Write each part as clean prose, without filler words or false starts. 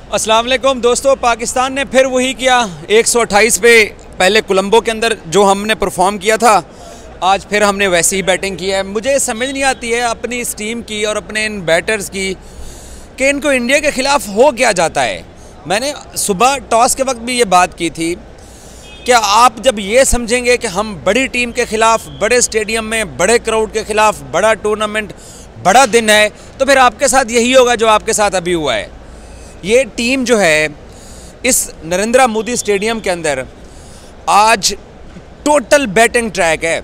अस्सलाम वालेकुम दोस्तों, पाकिस्तान ने फिर वही किया 128 पे। पहले कोलंबो के अंदर जो हमने परफॉर्म किया था, आज फिर हमने वैसी ही बैटिंग की है। मुझे समझ नहीं आती है अपनी इस टीम की और अपने इन बैटर्स की कि इनको इंडिया के ख़िलाफ़ हो क्या जाता है। मैंने सुबह टॉस के वक्त भी ये बात की थी कि आप जब ये समझेंगे कि हम बड़ी टीम के ख़िलाफ़, बड़े स्टेडियम में, बड़े क्राउड के ख़िलाफ़, बड़ा टूर्नामेंट, बड़ा दिन है, तो फिर आपके साथ यही होगा जो आपके साथ अभी हुआ है। ये टीम जो है इस नरेंद्र मोदी स्टेडियम के अंदर आज टोटल बैटिंग ट्रैक है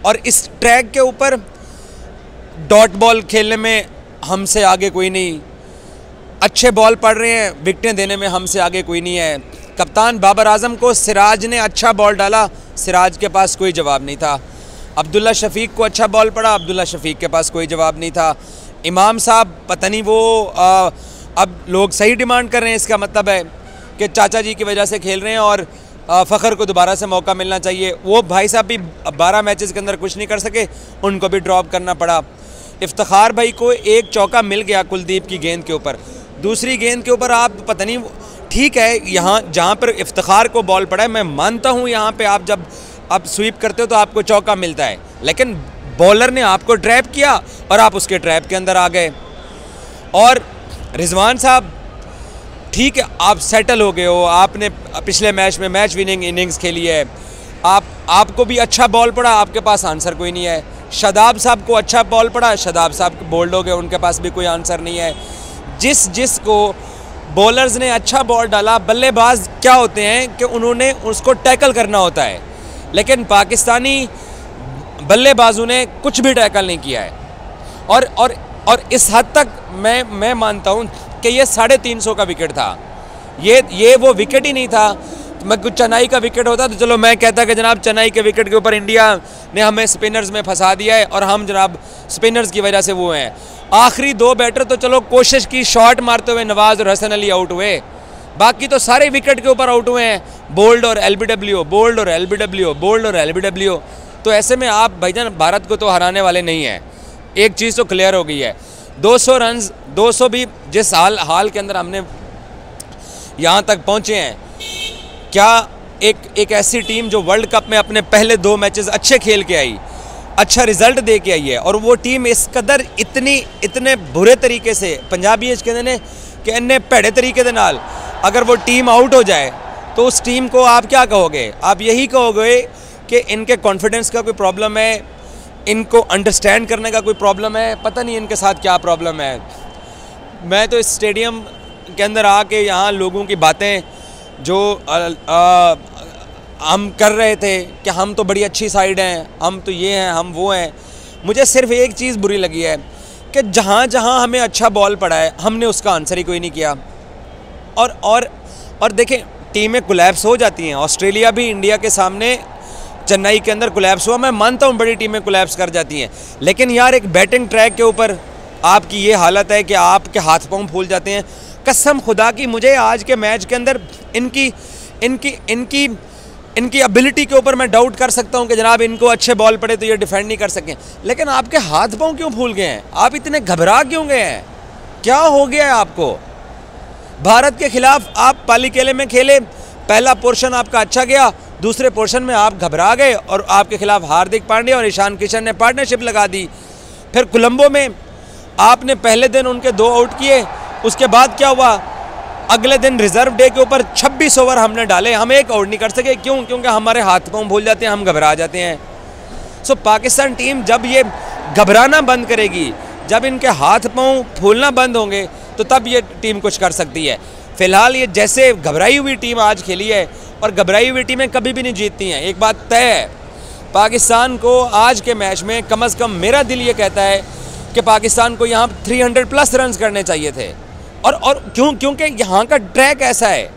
और इस ट्रैक के ऊपर डॉट बॉल खेलने में हमसे आगे कोई नहीं, अच्छे बॉल पड़ रहे हैं, विकेटें देने में हमसे आगे कोई नहीं है। कप्तान बाबर आजम को सिराज ने अच्छा बॉल डाला, सिराज के पास कोई जवाब नहीं था। अब्दुल्ला शफीक को अच्छा बॉल पड़ा, अब्दुल्ला शफीक के पास कोई जवाब नहीं था। इमाम साहब पता नहीं वो अब लोग सही डिमांड कर रहे हैं, इसका मतलब है कि चाचा जी की वजह से खेल रहे हैं और फ़खर को दोबारा से मौका मिलना चाहिए। वो भाई साहब भी 12 मैचेस के अंदर कुछ नहीं कर सके, उनको भी ड्रॉप करना पड़ा। इफ्तिखार भाई को एक चौका मिल गया कुलदीप की गेंद के ऊपर, दूसरी गेंद के ऊपर आप पता नहीं, ठीक है यहाँ जहाँ पर इफ्तिखार को बॉल पड़ा है मैं मानता हूँ, यहाँ पे आप जब आप स्वीप करते हो तो आपको चौका मिलता है, लेकिन बॉलर ने आपको ट्रैप किया और आप उसके ट्रैप के अंदर आ गए। और रिजवान साहब ठीक है, आप सेटल हो गए हो, आपने पिछले मैच में मैच विनिंग इनिंग्स खेली है, आपको भी अच्छा बॉल पड़ा, आपके पास आंसर कोई नहीं है। शादाब साहब को अच्छा बॉल पड़ा, शादाब साहब बोल्ड हो गए, उनके पास भी कोई आंसर नहीं है। जिसको बॉलर्स ने अच्छा बॉल डाला, बल्लेबाज क्या होते हैं कि उन्होंने उसको टैकल करना होता है, लेकिन पाकिस्तानी बल्लेबाजों ने कुछ भी टैकल नहीं किया है। और इस हद तक मैं मानता हूँ कि ये 350 का विकेट था, ये वो विकेट ही नहीं था। मैं कुछ चेन्नई का विकेट होता तो चलो मैं कहता कि जनाब चेन्नई के विकेट के ऊपर इंडिया ने हमें स्पिनर्स में फंसा दिया है और हम जनाब स्पिनर्स की वजह से वो हैं। आखिरी 2 बैटर तो चलो कोशिश की, शॉट मारते हुए नवाज और हसन अली आउट हुए, बाकी तो सारे विकेट के ऊपर आउट हुए हैं, बोल्ड और एलबीडब्ल्यू, बोल्ड और एलबीडब्ल्यू, बोल्ड और एलबीडब्ल्यू। तो ऐसे में आप भाईजान भारत को तो हराने वाले नहीं हैं, एक चीज़ तो क्लियर हो गई है। 200 रन, 200 भी जिस हाल के अंदर हमने यहाँ तक पहुँचे हैं, क्या एक ऐसी टीम जो वर्ल्ड कप में अपने पहले 2 मैचेस अच्छे खेल के आई, अच्छा रिजल्ट दे के आई है, और वो टीम इस कदर इतने बुरे तरीके से, पंजाबी कहते हैं कि इन्ने भैड़े तरीके के नाल अगर वो टीम आउट हो जाए तो उस टीम को आप क्या कहोगे? आप यही कहोगे कि इनके कॉन्फिडेंस का कोई प्रॉब्लम है, इनको अंडरस्टैंड करने का कोई प्रॉब्लम है, पता नहीं इनके साथ क्या प्रॉब्लम है। मैं तो इस स्टेडियम के अंदर आके यहाँ लोगों की बातें जो हम कर रहे थे कि हम तो बड़ी अच्छी साइड हैं, हम तो ये हैं, हम वो हैं, मुझे सिर्फ एक चीज़ बुरी लगी है कि जहाँ जहाँ हमें अच्छा बॉल पड़ा है हमने उसका आंसर ही कोई नहीं किया। और देखें, टीमें कोलैप्स हो जाती हैं। ऑस्ट्रेलिया भी इंडिया के सामने चेन्नई के अंदर कोलैप्स हुआ, मैं मानता हूँ बड़ी टीमें कोलैप्स कर जाती हैं, लेकिन यार एक बैटिंग ट्रैक के ऊपर आपकी ये हालत है कि आपके हाथ पांव फूल जाते हैं। कसम खुदा की मुझे आज के मैच के अंदर इनकी एबिलिटी के ऊपर मैं डाउट कर सकता हूँ कि जनाब इनको अच्छे बॉल पड़े तो ये डिफेंड नहीं कर सकें, लेकिन आपके हाथ पांव क्यों फूल गए हैं? आप इतने घबरा क्यों गए हैं? क्या हो गया है आपको? भारत के खिलाफ आप पालीकेले में खेले, पहला पोर्शन आपका अच्छा गया, दूसरे पोर्शन में आप घबरा गए और आपके खिलाफ हार्दिक पांड्या और ईशान किशन ने पार्टनरशिप लगा दी। फिर कोलंबो में आपने पहले दिन उनके 2 आउट किए, उसके बाद क्या हुआ? अगले दिन रिजर्व डे के ऊपर 26 ओवर हमने डाले, हम 1 आउट नहीं कर सके। क्यों? क्योंकि हमारे हाथ पांव भूल जाते हैं, हम घबरा जाते हैं। सो पाकिस्तान टीम जब ये घबराना बंद करेगी, जब इनके हाथ पांव फूलना बंद होंगे, तो तब ये टीम कुछ कर सकती है। फिलहाल ये जैसे घबराई हुई टीम आज खेली है, और घबराई हुई टीमें कभी भी नहीं जीतती हैं। एक बात तय है, पाकिस्तान को आज के मैच में कम से कम मेरा दिल ये कहता है कि पाकिस्तान को यहाँ 300+ रन करने चाहिए थे। और क्योंकि यहाँ का ट्रैक ऐसा है,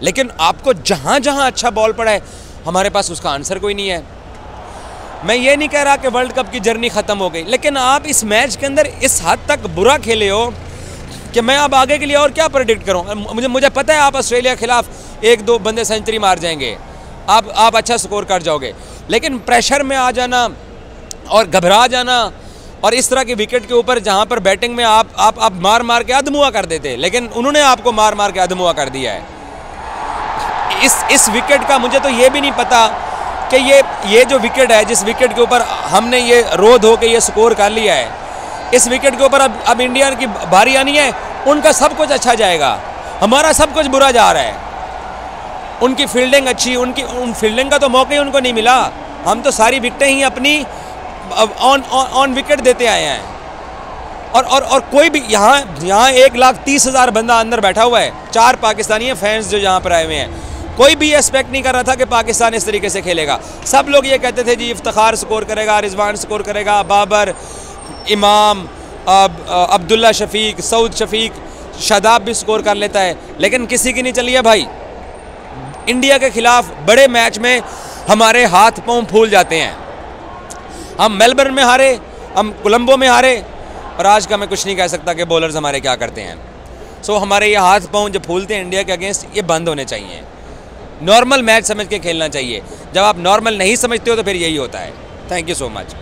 लेकिन आपको जहाँ जहाँ अच्छा बॉल पड़ा है हमारे पास उसका आंसर कोई नहीं है। मैं ये नहीं कह रहा कि वर्ल्ड कप की जर्नी ख़त्म हो गई, लेकिन आप इस मैच के अंदर इस हद तक बुरा खेले हो कि मैं अब आगे के लिए और क्या प्रेडिक्ट करूँ। मुझे पता है आप ऑस्ट्रेलिया के खिलाफ 1-2 बंदे सेंचुरी मार जाएंगे, आप अच्छा स्कोर कर जाओगे, लेकिन प्रेशर में आ जाना और घबरा जाना और इस तरह के विकेट के ऊपर जहाँ पर बैटिंग में आप मार मार के अधमुआ कर देते, लेकिन उन्होंने आपको मार मार के अधमुआ कर दिया है। इस विकेट का मुझे तो ये भी नहीं पता कि ये जो विकेट है, जिस विकेट के ऊपर हमने ये रोध हो के ये स्कोर कर लिया है, इस विकेट के ऊपर अब इंडिया की बारी आनी है। उनका सब कुछ अच्छा जाएगा, हमारा सब कुछ बुरा जा रहा है। उनकी फील्डिंग अच्छी, उन फील्डिंग का तो मौका ही उनको नहीं मिला। हम तो सारी विकेटें ही अपनी ऑन विकेट देते आए हैं। और कोई भी यहाँ 1,30,000 बंदा अंदर बैठा हुआ है, 4 पाकिस्तानी हैं फैंस जो यहाँ पर आए हुए हैं। कोई भी एक्सपेक्ट नहीं कर रहा था कि पाकिस्तान इस तरीके से खेलेगा। सब लोग ये कहते थे जी इफ्तिखार स्कोर करेगा, रिजवान स्कोर करेगा, बाबर, इमाम, अब्दुल्ला शफीक, सऊद शफीक, शादाब भी स्कोर कर लेता है, लेकिन किसी की नहीं चली है भाई। इंडिया के खिलाफ बड़े मैच में हमारे हाथ पांव फूल जाते हैं। हम मेलबर्न में हारे, हम कोलंबो में हारे, और आज का मैं कुछ नहीं कह सकता कि बॉलर्स हमारे क्या करते हैं। सो हमारे ये हाथ पांव जो फूलते हैं इंडिया के अगेंस्ट, ये बंद होने चाहिए। नॉर्मल मैच समझ के खेलना चाहिए। जब आप नॉर्मल नहीं समझते हो तो फिर यही होता है। Thank you so much.